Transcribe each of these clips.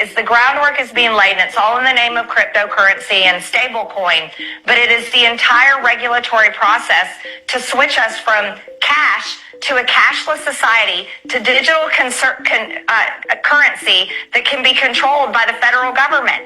is the groundwork is being laid, and it's all in the name of cryptocurrency and stablecoin, but it is the entire regulatory process to switch us from cash to a cashless society to digital currency that can be controlled by the federal government.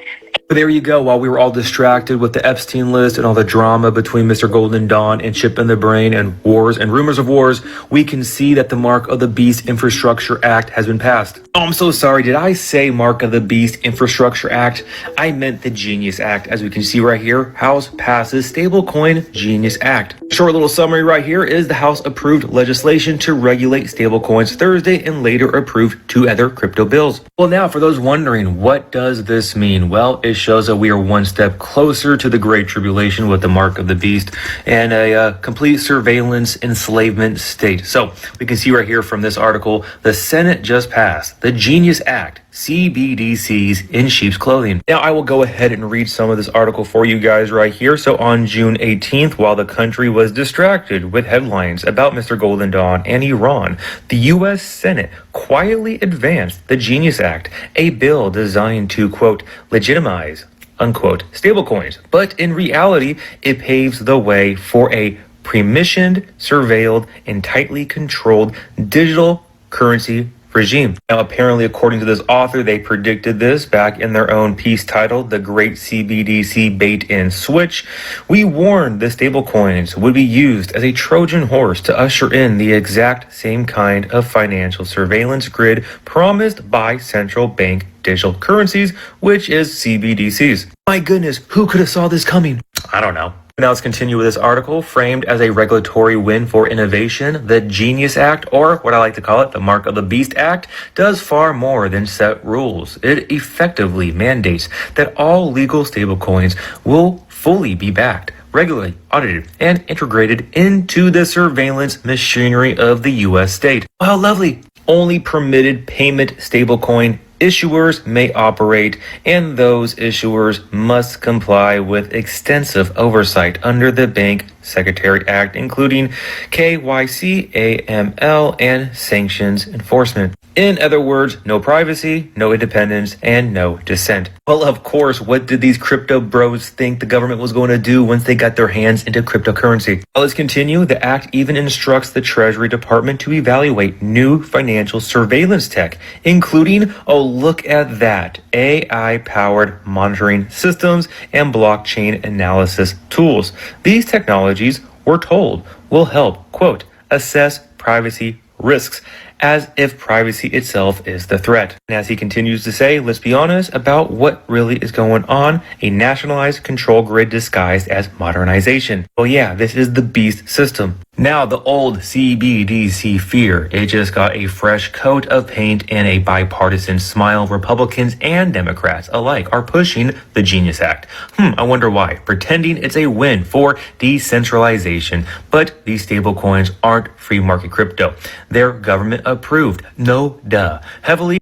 There you go. While we were all distracted with the Epstein list and all the drama between Mr. Golden Dawn and Chip in the Brain and wars and rumors of wars, we can see that the Mark of the Beast Infrastructure Act has been passed. Oh, I'm so sorry. Did I say Mark of the Beast Infrastructure Act? I meant the Genius Act. As we can see right here, House passes Stablecoin Genius Act. Short little summary right here is the House approved legislation to regulate stablecoins Thursday and later approved 2 other crypto bills. Well, now for those wondering, what does this mean? Well, it shows that we are one step closer to the Great Tribulation with the Mark of the Beast and a complete surveillance enslavement state. So we can see right here from this article, the Senate just passed the Genius Act, CBDCs in sheep's clothing. Now I will go ahead and read some of this article for you guys right here. So on June 18th, while the country was distracted with headlines about Mr. Golden Dawn and Iran, the U.S. Senate quietly advanced the Genius Act, a bill designed to, quote, legitimize, unquote, stablecoins. But in reality, it paves the way for a permissioned, surveilled, and tightly controlled digital currency regime. Now, apparently, according to this author, they predicted this back in their own piece titled The Great CBDC Bait and Switch. We warned the stablecoins would be used as a Trojan horse to usher in the exact same kind of financial surveillance grid promised by central bank digital currencies, which is CBDCs. My goodness, who could have saw this coming? I don't know. Now let's continue with this article. Framed as a regulatory win for innovation, the Genius Act, or what I like to call it, the Mark of the Beast Act, does far more than set rules. It effectively mandates that all legal stablecoins will fully be backed, regularly audited, and integrated into the surveillance machinery of the U.S. state. Wow, lovely. Only permitted payment stablecoin issuers may operate, and those issuers must comply with extensive oversight under the Bank Secretary Act, including KYC, AML, and sanctions enforcement. In other words, no privacy, no independence, and no dissent. Well, of course, what did these crypto bros think the government was going to do once they got their hands into cryptocurrency? Well, let's continue. The act even instructs the Treasury Department to evaluate new financial surveillance tech, including, oh, look at that, AI-powered monitoring systems and blockchain analysis tools. These technologies, we're told, will help, quote, assess privacy risks, as if privacy itself is the threat. And as he continues to say, let's be honest about what really is going on, a nationalized control grid disguised as modernization. Well, yeah, this is the beast system. Now, the old CBDC fear, it just got a fresh coat of paint and a bipartisan smile. Republicans and Democrats alike are pushing the Genius Act. I wonder why. Pretending it's a win for decentralization. But these stablecoins aren't free market crypto. They're government approved. No duh. Heavily.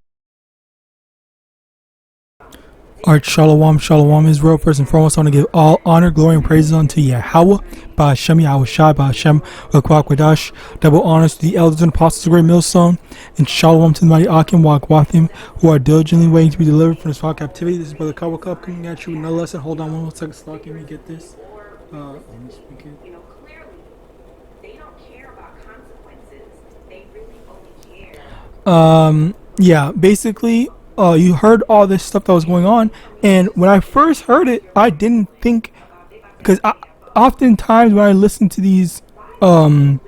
Alright, Shalom, Israel. First and foremost, I want to give all honor, glory, and praises unto Yahawah, Bahashem, YAHAWASHI, Bahashem, Wakwadash. Double honors to the elders and apostles of Great Millstone, and Shalom to the mighty Akim, Wakwathim, who are diligently waiting to be delivered from this foul captivity. This is Brother Kawa Cup coming at you with no lesson. Hold on one second, Slock, let me get this. Let me speak it. Clearly, they don't care about consequences. They really only care. Yeah, basically, you heard all this stuff that was going on, and when I first heard it, I didn't think, because oftentimes when I listen to these, bills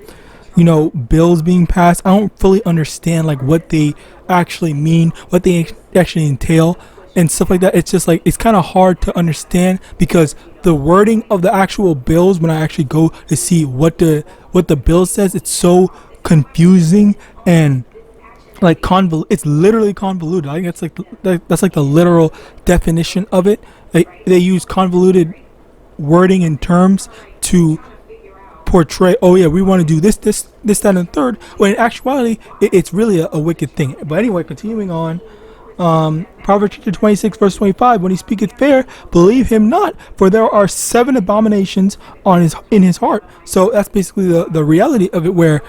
being passed, I don't fully understand like what they actually mean, what they actually entail, and stuff like that. It's just like it's kind of hard to understand because the wording of the actual bills, when I actually go to see what the bill says, it's so confusing and like it's literally convoluted. I think that's like the literal definition of it. They use convoluted wording and terms to portray, oh yeah, we want to do this, that, and third, when in actuality it's really a wicked thing. But anyway, continuing on, Proverbs chapter 26 verse 25, when he speaketh fair, believe him not, for there are 7 abominations in his heart. So that's basically the reality of it, where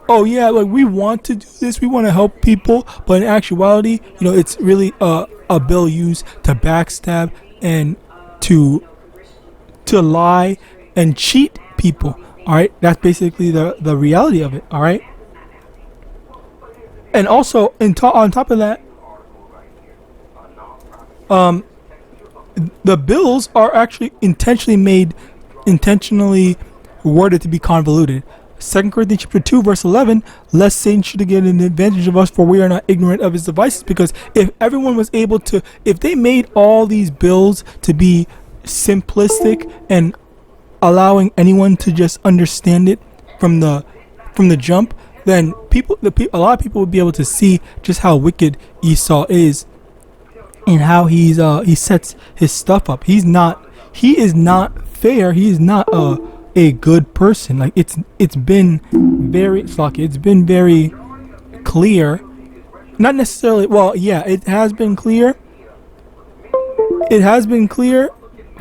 oh yeah, like we want to do this, we want to help people, but in actuality, it's really a bill used to backstab and to lie and cheat people. All right, that's basically the reality of it. All right, and also on top of that, the bills are actually intentionally worded to be convoluted. 2 Corinthians chapter 2 verse 11, lest Satan should get an advantage of us, for we are not ignorant of his devices. Because if everyone was able to, if they made all these bills to be simplistic and allowing anyone to just understand it from the jump, then a lot of people would be able to see just how wicked Esau is and how he sets his stuff up. He is not fair. He is not a good person. Like it's been very clear. Not necessarily, well, yeah, it has been clear. It has been clear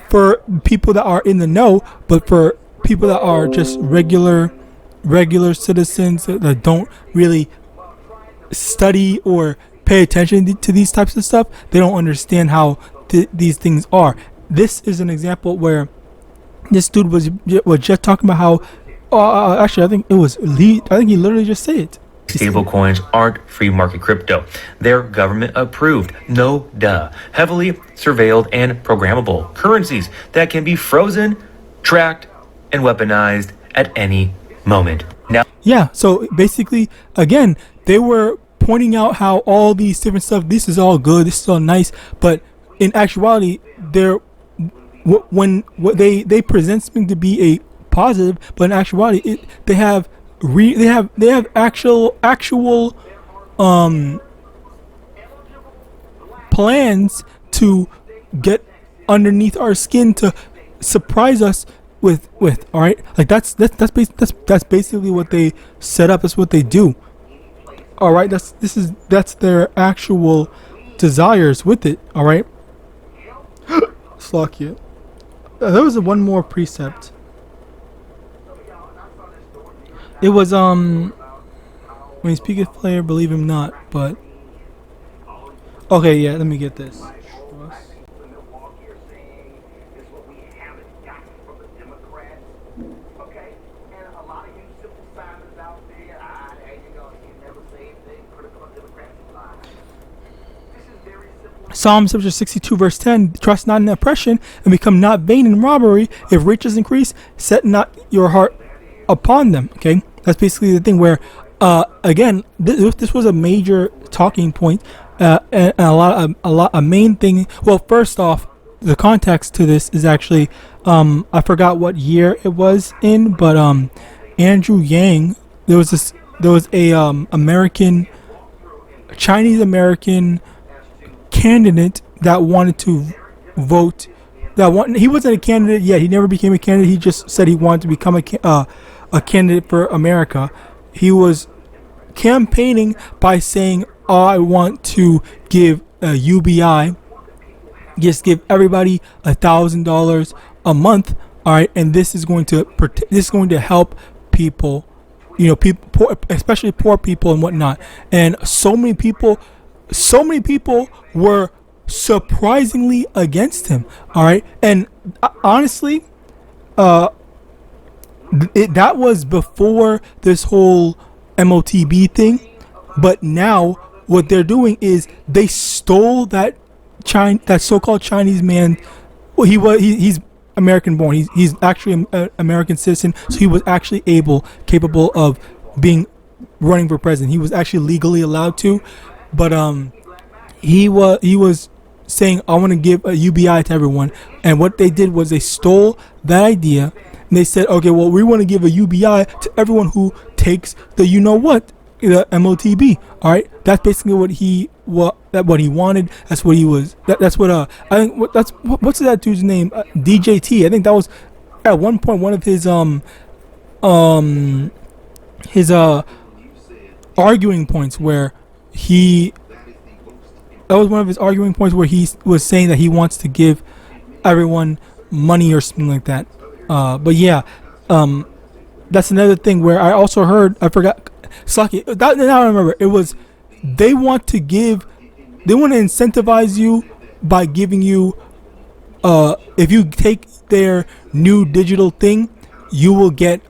for people that are in the know, but for people that are just regular citizens that don't really study or pay attention to these types of stuff, they don't understand how these things are. This is an example where this dude was just talking about how actually I think he literally just said it. Stable coins aren't free market crypto. They're government approved, no duh, heavily surveilled and programmable currencies that can be frozen, tracked, and weaponized at any moment. Now, yeah, so basically, again, they were pointing out how all these different stuff, this is all good, this is all nice, but in actuality, they present something to be a positive, but in actuality, they have actual plans to get underneath our skin to surprise us with all right, like that's basically what they set up. That's what they do. All right, that's their actual desires with it. All right. Slock. There was one more precept. It was when he speaketh player, believe him not. But okay, yeah. Let me get this. Psalm 62 verse 10, trust not in oppression and become not vain in robbery. If riches increase, set not your heart upon them. Okay, that's basically the thing where again, this was a major talking point, and a main thing. Well, first off, the context to this is actually I forgot what year it was in, but Andrew Yang, there was a Chinese American candidate that wanted to vote. He wasn't a candidate yet. He never became a candidate. He just said he wanted to become a candidate for America. He was campaigning by saying, I want to give a UBI, just give everybody $1,000 a month. All right, and this is going to help people, people, especially poor people and whatnot. And so many people were surprisingly against him. All right, and honestly, that was before this whole MOTB thing. But now what they're doing is they stole that so-called Chinese man. Well, he's American born. He's actually an American citizen, so he was actually capable of running for president. He was actually legally allowed to. But he was saying, I want to give a UBI to everyone. And what they did was they stole that idea, and they said, okay, well, we want to give a UBI to everyone who takes the the MOTB. All right, that's basically what he wanted. That's what he was. That's what I think. What's that dude's name? DJT. I think that was at one point one of his arguing points where that was one of his arguing points where he was saying that he wants to give everyone money or something like that. But yeah, that's another thing where I also heard, I forgot, Saki, now I remember, it was they want to give incentivize you by giving you, if you take their new digital thing, you will get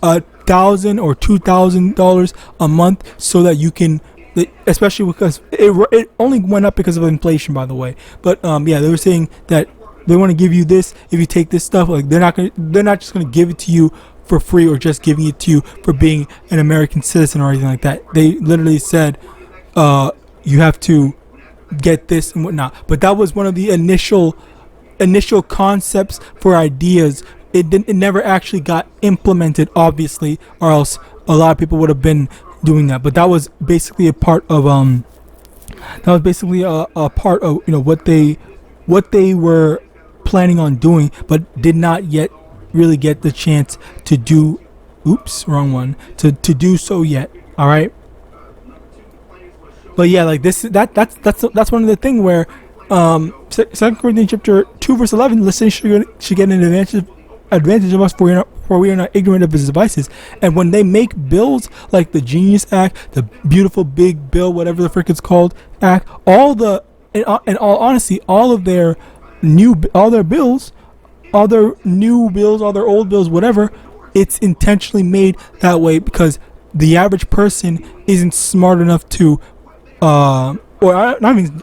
$1,000 or $2,000 a month, so that you can, especially because it only went up because of inflation, by the way. But yeah, they were saying that they want to give you this if you take this stuff. Like they're not just gonna give it to you for free, or just giving it to you for being an American citizen or anything like that. They literally said you have to get this and whatnot. But that was one of the initial concepts for ideas. It never actually got implemented, obviously, or else a lot of people would have been doing that. But that was basically a part of a part of, you know, what they were planning on doing, but did not yet really get the chance to do. Oops, wrong one. To do so yet. All right. But yeah, like that's one of the thing where 2 Corinthians chapter 2 verse 11, listeners should get an advantage of us, for we are not ignorant of his devices. And when they make bills like the Genius Act, the beautiful big bill, whatever the frick it's called, act, in all honesty, all their new bills, all their old bills, whatever, it's intentionally made that way because the average person isn't smart enough to, or not even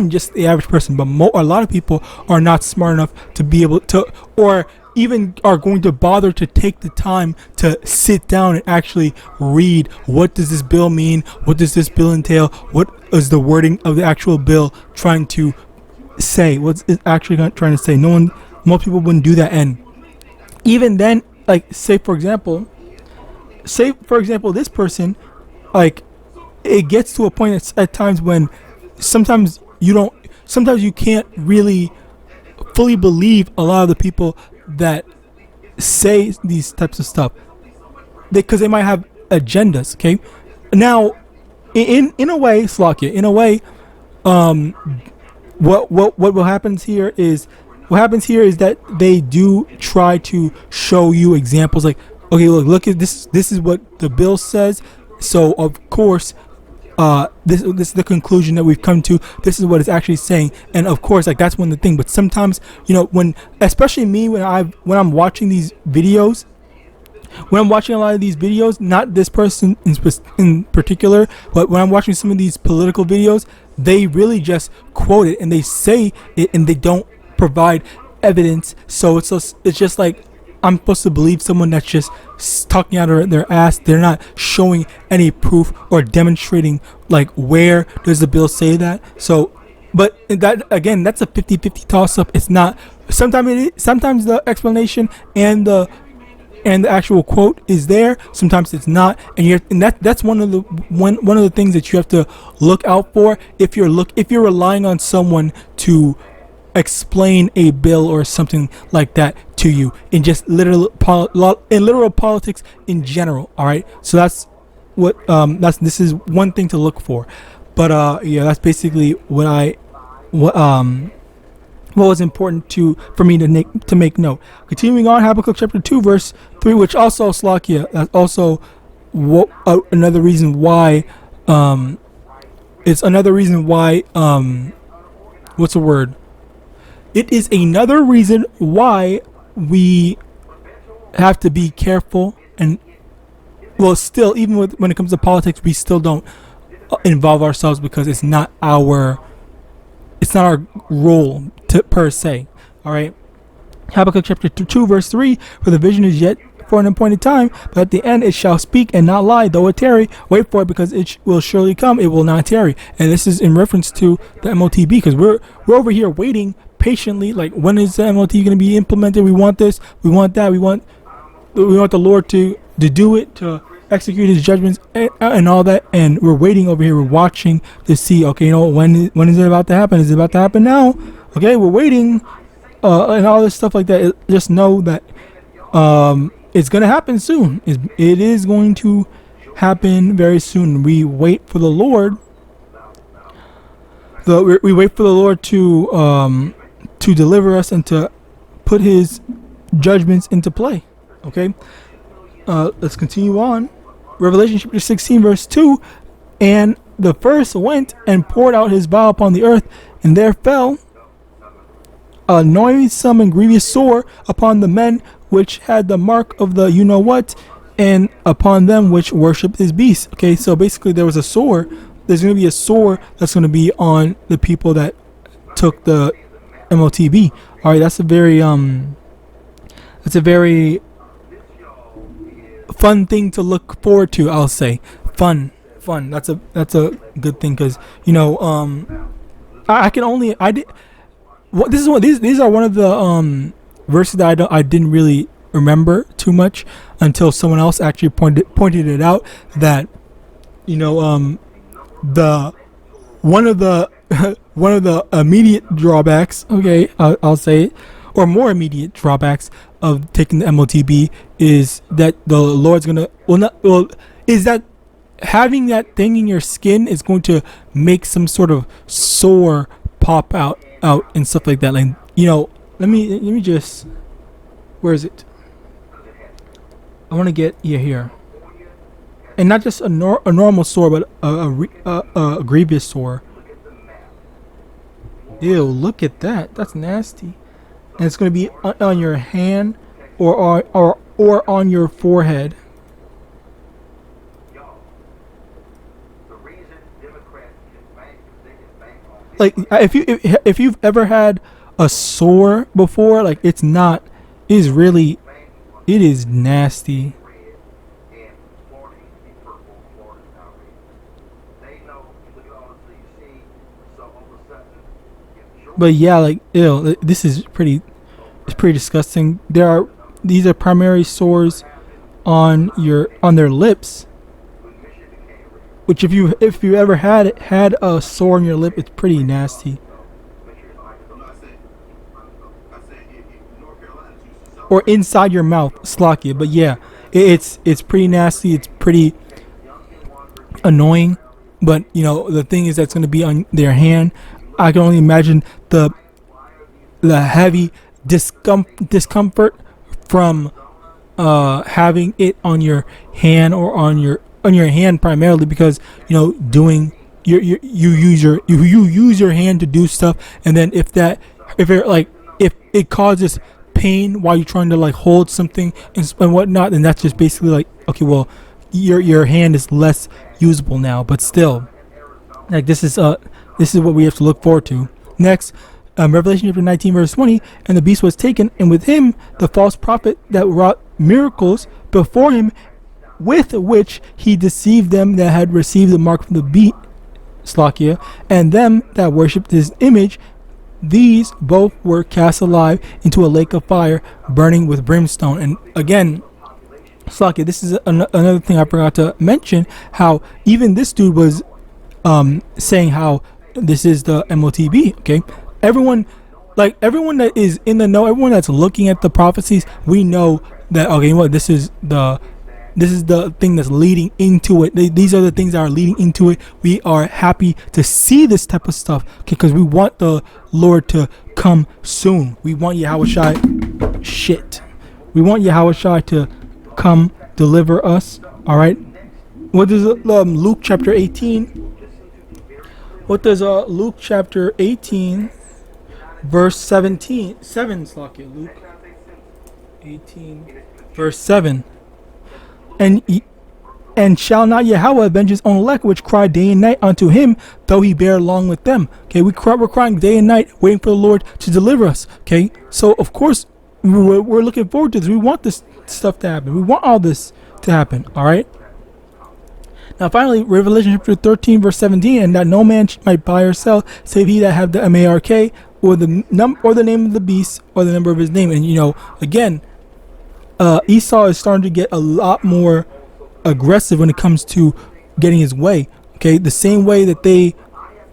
just the average person, but a lot of people are not smart enough to be able to, or even are going to bother to take the time to sit down and actually read, what does this bill mean? What does this bill entail? What is the wording of the actual bill trying to say? What's it actually trying to say? Most people wouldn't do that. And even then, like, say for example, this person, like, it gets to a point at times when sometimes you can't really fully believe a lot of the people that say these types of stuff, because they might have agendas. Okay, now in a way, Slakia, in a way, what happens here is that they do try to show you examples, like, okay, look at this is what the bill says, so of course this is the conclusion that we've come to. This is what it's actually saying, and of course, like, that's one of the thing. But sometimes, you know, especially me, when I'm watching these videos, when I'm watching a lot of these videos, not this person in particular, but when I'm watching some of these political videos, they really just quote it and they say it and they don't provide evidence. So it's just like, I'm supposed to believe someone that's just talking out of their ass. They're not showing any proof or demonstrating, like, where does the bill say that. So, but that, again, that's a 50-50 toss up. It's not. Sometimes the explanation and the actual quote is there. Sometimes it's not. And that's one of the things that you have to look out for if you're relying on someone to explain a bill or something like that to you in just literal politics in general. All right, so that's what this is one thing to look for. But yeah, that's basically what was important for me to make note. Continuing on, Habakkuk chapter 2 verse 3, which also, Slakia, that's also another reason why it's another reason why what's the word? It is another reason why we have to be careful, and well, still, even when it comes to politics, we still don't involve ourselves, because it's not our role per se. All right, Habakkuk chapter 2 verse 3: for the vision is yet for an appointed time, but at the end it shall speak and not lie. Though it tarry, wait for it, because it will surely come, it will not tarry. And this is in reference to the MOTB, because we're over here waiting patiently, like, when is the MOT going to be implemented? We want this, we want that, we want the Lord to do it, to execute his judgments and all that. And we're waiting over here, we're watching to see, okay, you know, when is it about to happen? Is it about to happen now? Okay, we're waiting, and all this stuff like that. Just know that it's going to happen soon. It is going to happen very soon. We wait for the Lord. We wait for the Lord to deliver us and to put his judgments into play. Okay, let's continue on. Revelation chapter 16 verse 2: and the first went and poured out his vial upon the earth, and there fell a noisome and grievous sore upon the men which had the mark of the you know what, and upon them which worshipped his beast. Okay, so basically there was a sore. There's going to be a sore that's going to be on the people that took the MOTB. All right, that's a very fun thing to look forward to. I'll say fun. That's a good thing, because you know these are one of the verses that I didn't really remember too much until someone else actually pointed it out, that you know the one of the one of the immediate drawbacks, okay, I'll say it, or more immediate drawbacks of taking the MOTB is that the Lord's gonna is that having that thing in your skin is going to make some sort of sore pop out and stuff like that. Like, you know, let me just, where is it? I want to get here, and not just a normal sore, but a grievous sore. Ew, look at that. That's nasty. And it's going to be on your hand or on your forehead. Like, if you've ever had a sore before, like, it is nasty. But yeah, like, ew, this is pretty disgusting. These are primary sores on their lips, which if you ever had a sore on your lip, it's pretty nasty. Or inside your mouth, Slakia. But yeah, it's pretty nasty. It's pretty annoying. But you know, the thing is that's going to be on their hand. I can only imagine the heavy discomfort from having it on your hand, or on your hand primarily, because you know, you use your hand to do stuff, and then if it causes pain while you're trying to like hold something and whatnot, then that's just basically like, okay, well, your hand is less usable now. But still, like, this is what we have to look forward to. Next, Revelation chapter 19 verse 20, and the beast was taken, and with him the false prophet that wrought miracles before him, with which he deceived them that had received the mark from the beast, Slakia, and them that worshipped his image. These both were cast alive into a lake of fire, burning with brimstone. And again, Slakia, this is another thing I forgot to mention, how even this dude was saying how this is the MOTB. Okay, everyone that is in the know, everyone that's looking at the prophecies, we know that, okay, what, this is the thing that's leading into it. These are the things that are leading into it. We are happy to see this type of stuff, okay, because we want the Lord to come soon. We want Yahawashi we want Yahawashi to come deliver us. All right, what does Luke chapter 18? What does Luke chapter 18 verse 7 Slakia, Luke 18 verse 7. And shall not Yahweh avenge his own elect, which cry day and night unto him, though he bear long with them? Okay, we're crying day and night, waiting for the Lord to deliver us. Okay, so of course we're looking forward to this. We want this stuff to happen. We want all this to happen. All right. Now finally, Revelation chapter 13 verse 17, and that no man might buy or sell, save he that have the MARK, or the name of the beast, or the number of his name. And you know, again, Esau is starting to get a lot more aggressive when it comes to getting his way. Okay, the same way that they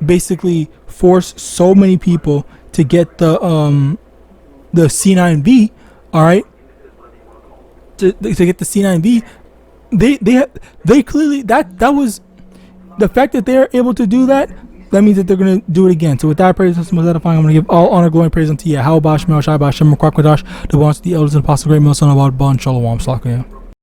basically force so many people to get the C9V. All right, to get the C9V. They clearly, that was the fact that they're able to do that. That means that they're going to do it again. So with that, praise and most edifying, I'm going to give all honor, glory, and praise unto Yahawadah, the ones, the elders, and apostle, great, Son of God, Shalom, Slakia.